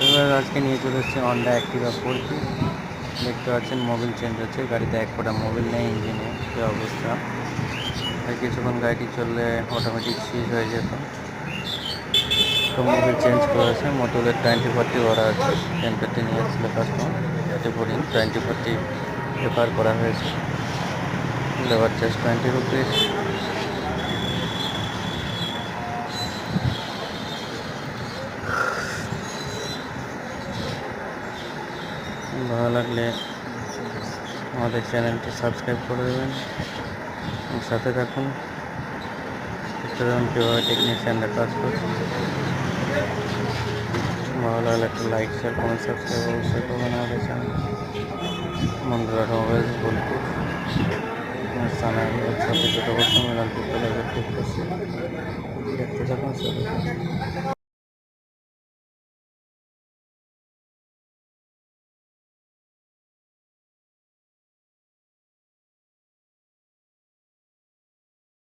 এবার আজকে নিয়ে চলে এসেছি হন্ডা অ্যাক্টিভা 4G। দেখতে পাচ্ছেন মোবিল চেঞ্জ হচ্ছে, গাড়িতে এক ফোঁটা মোবিল নেই, ইঞ্জিনে কী অবস্থা। আর কিছুক্ষণ গাড়িটি চললে অটোমেটিক সিজ হয়ে যেত। তো মোবিল চেঞ্জ করেছে, মোটরের 2040 ভরা আছে, টেম্পারটি নিয়ে এসেছিলো কাস্টমার, এতে ভরিং 2040 পেপার করা হয়েছে, লেবার চার্জ 20 রুপিস। ভালো লাগলে আমাদের চ্যানেলটি সাবস্ক্রাইব করে দেবেন এবং সাথে থাকুন, দেখতে দেখুন কীভাবে টেকনিশিয়ানরা কাজ করছে। ভালো লাগলে একটা লাইক, শেয়ার, কমেন্ট, সাবস্ক্রাইব অবশ্যই করবেন আমাদের চ্যানেল বন্ধুরা। মোবাইল বোলপুর থানায় সাথে ছোটো বছর মেলানপুর কলেজের ঠিক করছে। দেখতে থাকুন সাথে।